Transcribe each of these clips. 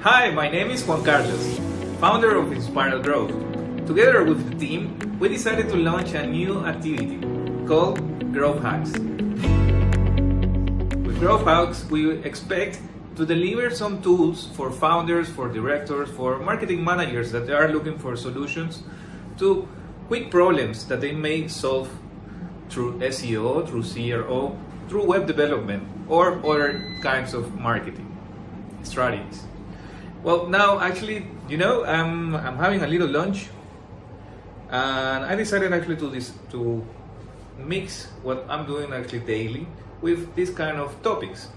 Hi, my name is Juan Carlos, founder of Inspiral Growth. Together with the team, we decided to launch a new activity called Growth Hacks. With Growth Hacks, we expect to deliver some tools for founders, for directors, for marketing managers that are looking for solutions to quick problems that they may solve through SEO, through CRO, through web development, or other kinds of marketing strategies. Well, now actually, I'm having a little lunch, and I decided actually to mix what I'm doing actually daily with these kind of topics.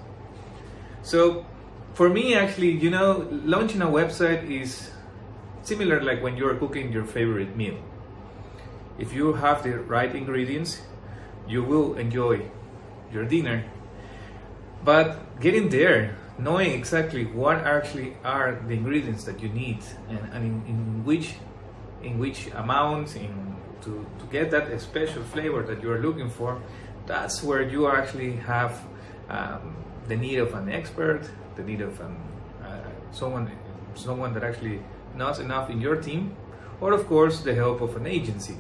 So for me, actually, launching a website is similar like when you're cooking your favorite meal. If you have the right ingredients, you will enjoy your dinner. But getting there, knowing exactly what actually are the ingredients that you need and in which amount to get that special flavor that you are looking for, that's where you actually have the need of an expert, the need of someone that actually knows enough in your team, or of course the help of an agency.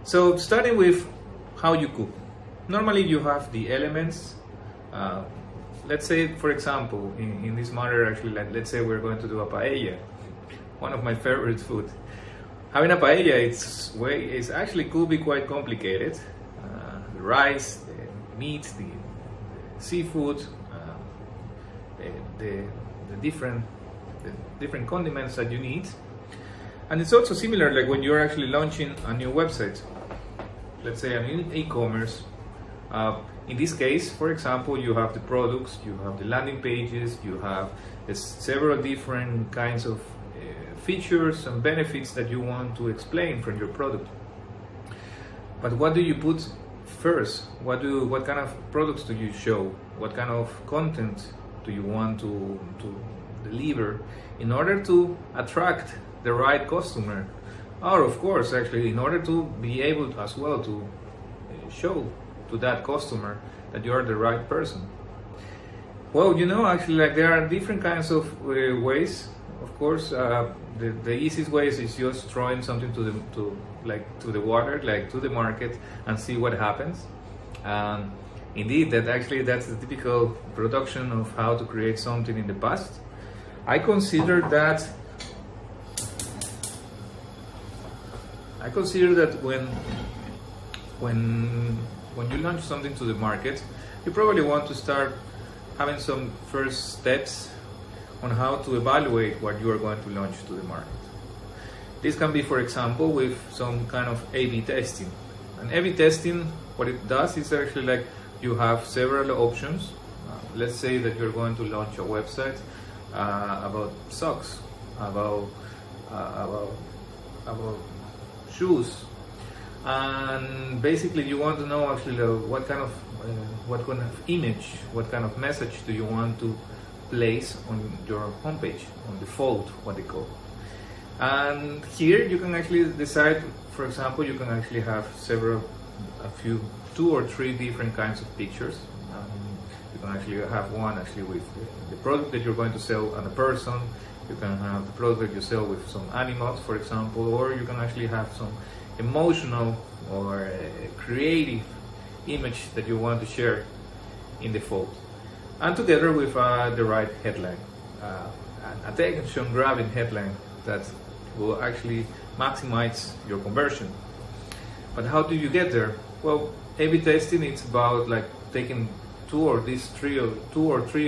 So starting with how you cook. Normally you have the elements. Let's say, for example, in this matter, actually, let's say we're going to do a paella, one of my favorite food. Having a paella, it's actually could be quite complicated. The rice, the meat, the seafood, the different condiments that you need. And it's also similar like when you're actually launching a new website. Let's say a new e-commerce. In this case, for example, you have the products, you have the landing pages, you have several different kinds of features and benefits that you want to explain from your product. But what do you put first? What kind of products do you show? What kind of content do you want to deliver in order to attract the right customer? Or of course, actually, in order to be able to, as well to show to that customer that you are the right person. Well, actually, like there are different kinds of ways. Of course, the easiest way is just throwing something to the water, like to the market, and see what happens. Indeed, that's the typical production of how to create something in the past. I consider that when you launch something to the market, you probably want to start having some first steps on how to evaluate what you are going to launch to the market. This can be, for example, with some kind of A/B testing. And A/B testing, what it does is actually like you have several options. Let's say that you're going to launch a website about socks, about shoes, and basically you want to know actually what kind of image, what kind of message do you want to place on your homepage, on the fold, what they call. And here you can actually decide, for example, you can actually have two or three different kinds of pictures. You can actually have one actually with the product that you're going to sell and a person. You can have the product that you sell with some animals, for example, or you can actually have some emotional or creative image that you want to share in the fold, and together with the right headline, an attention-grabbing headline that will actually maximize your conversion. But how do you get there? Well, A/B testing, it's about like taking two or three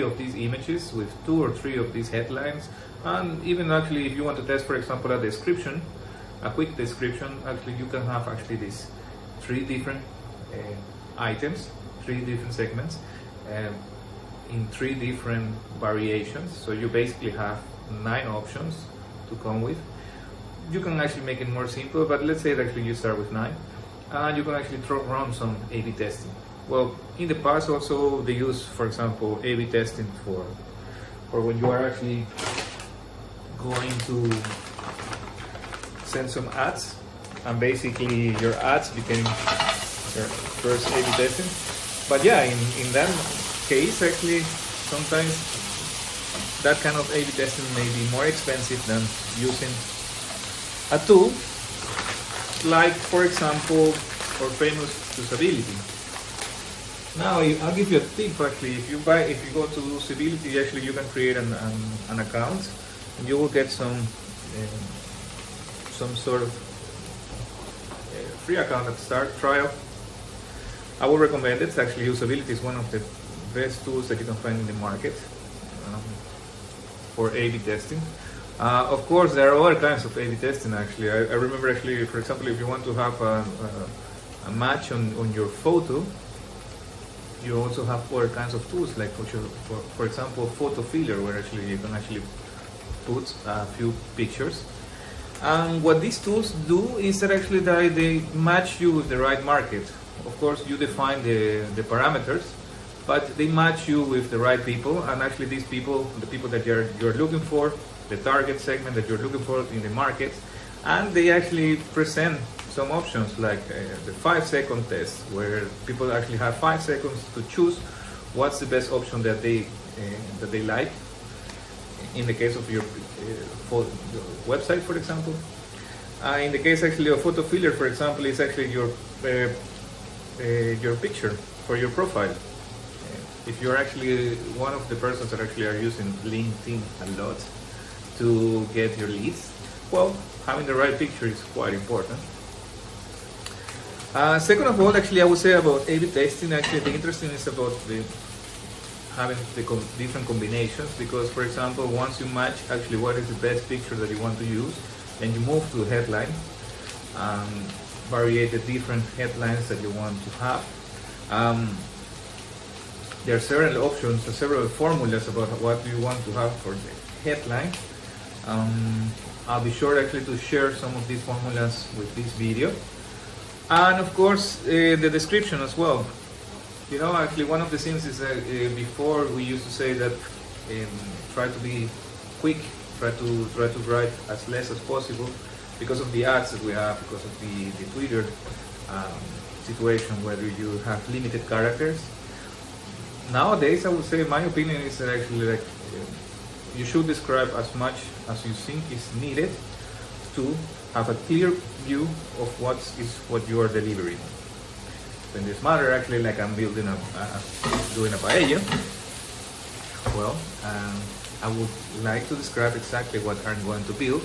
of these images with two or three of these headlines, and even actually if you want to test, for example, a quick description, actually you can have actually these three different items, three different segments in three different variations. So you basically have 9 options to come with. You can actually make it more simple, but let's say that actually you start with 9, and you can actually run some A/B testing. Well, in the past also they use, for example, A/B testing for when you are actually going to send some ads, and basically your ads became your first A/B testing. But yeah, in that case, actually, sometimes that kind of A/B testing may be more expensive than using a tool like, for example, our famous usability. Now, I'll give you a tip. Actually, if you go to usability, actually you can create an account, and you will get some sort of free account at start trial. I would recommend it. Actually, usability is one of the best tools that you can find in the market for A/B testing. Of course, there are other kinds of A/B testing. Actually, I remember actually, for example, if you want to have a match on your photo, you also have other kinds of tools, like for example, photo filler, where actually you can actually put a few pictures. And what these tools do is that actually they match you with the right market. Of course, you define the parameters, but they match you with the right people. And actually, these people, the people that you're looking for, the target segment that you're looking for in the market, and they actually present some options like the 5-second test, where people actually have 5 seconds to choose what's the best option that they like. In the case of your website, for example, in the case actually of photo filler, for example, is actually your picture for your profile. If you're actually one of the persons that actually are using LinkedIn a lot to get your leads, well, having the right picture is quite important. Second of all, actually, I would say about A/B testing, actually the interesting is about having the different combinations, because, for example, once you match actually what is the best picture that you want to use, then you move to headline, variate the different headlines that you want to have. There are several options, several formulas about what you want to have for the headline. I'll be sure actually to share some of these formulas with this video. And of course, the description as well. You know, actually one of the things is that before we used to say that try to be quick, try to write as less as possible because of the ads that we have, because of the Twitter situation where you have limited characters. Nowadays, I would say my opinion is that actually like you should describe as much as you think is needed to have a clear view of what you are delivering. So in this matter, actually, like I'm doing a paella. Well, I would like to describe exactly what I'm going to build,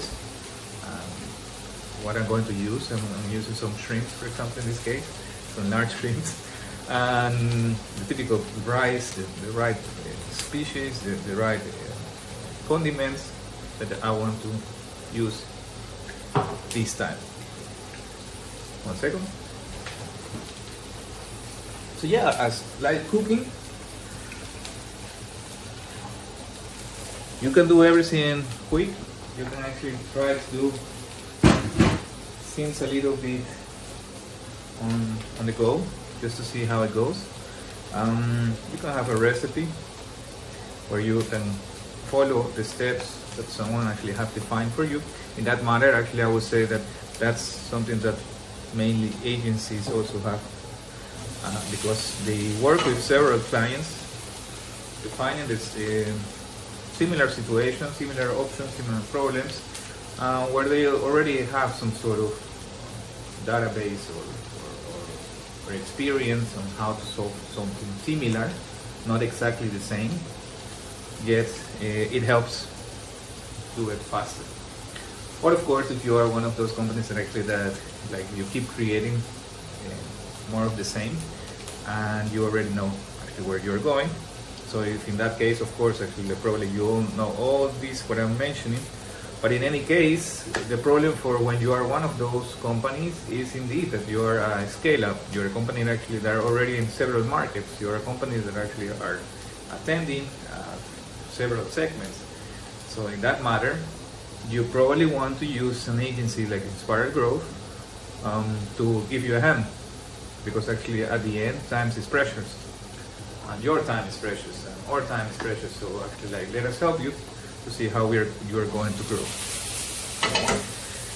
what I'm going to use. I'm using some shrimps, for example, in this case, some large shrimps, and the typical rice, the right species, the right condiments that I want to use this time. 1 second. So yeah, as like cooking, you can do everything quick. You can actually try to do things a little bit on the go, just to see how it goes. You can have a recipe where you can follow the steps that someone actually have defined for you. In that matter, actually, I would say that that's something that mainly agencies also have, because they work with several clients, defining this similar situations, similar options, similar problems, where they already have some sort of database or experience on how to solve something similar, not exactly the same, yet it helps do it faster. Or of course, if you are one of those companies that actually like you keep creating more of the same, and you already know actually where you're going. So if in that case, of course, actually probably you all know all this what I'm mentioning. But in any case, the problem for when you are one of those companies is indeed that you are a scale-up. You're a company that actually that are already in several markets. You're a company that actually are attending several segments. So in that matter, you probably want to use an agency like Inspired Growth to give you a hand, because actually at the end, time is precious, and your time is precious, and our time is precious. So actually, like, let us help you to see how you're going to grow.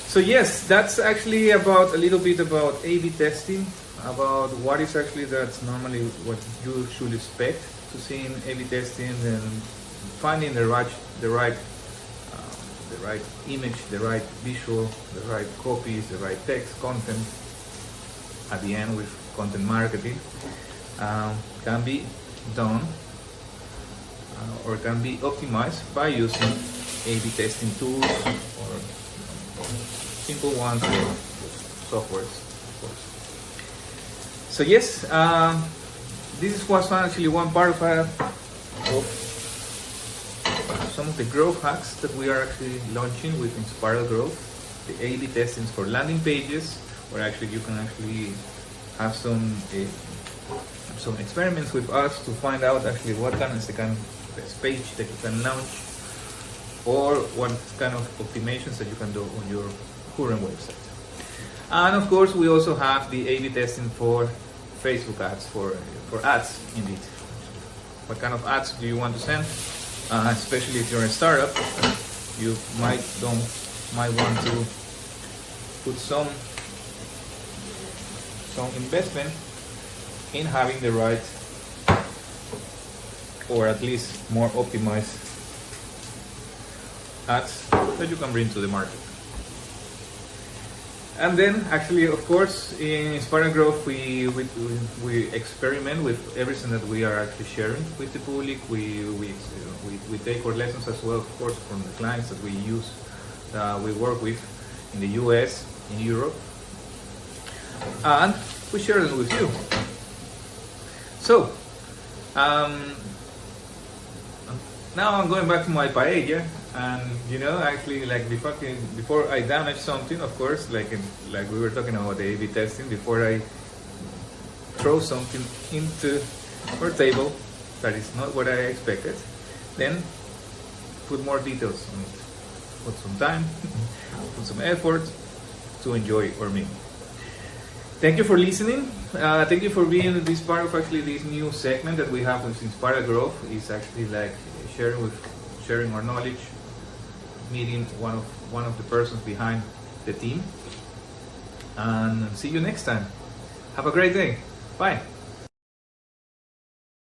So yes, that's actually about a little bit about A/B testing, about what is actually that's normally what you should expect to see in A/B testing, and finding the right image, the right visual, the right copies, the right text, content at the end with content marketing can be done or can be optimized by using A/B testing tools or simple ones or softwares, of course. So yes, this was actually one part of some of the growth hacks that we are actually launching with Inspiral Growth. The A/B testings for landing pages, where actually you can actually have some experiments with us to find out actually what kind of best page that you can launch, or what kind of optimizations that you can do on your current website. And of course, we also have the A/B testing for Facebook ads, for ads indeed. What kind of ads do you want to send? Especially if you're a startup, you might want to put some investment in having the right, or at least more optimized ads that you can bring to the market. And then, actually, of course, in Inspiring Growth, we experiment with everything that we are actually sharing with the public. We take our lessons as well, of course, from the clients that we use, we work with in the US, in Europe, and we share them with you. So, now I'm going back to my paella. And actually, like before I damage something, of course, like we were talking about the A/B testing, before I throw something into our table that is not what I expected, then put more details on it. Put some time, put some effort to enjoy our meal. Thank you for listening. Thank you for being this part of actually this new segment that we have with Inspire Growth. It's actually like sharing our knowledge, meeting one of the persons behind the team, and see you next time. Have a great day. Bye.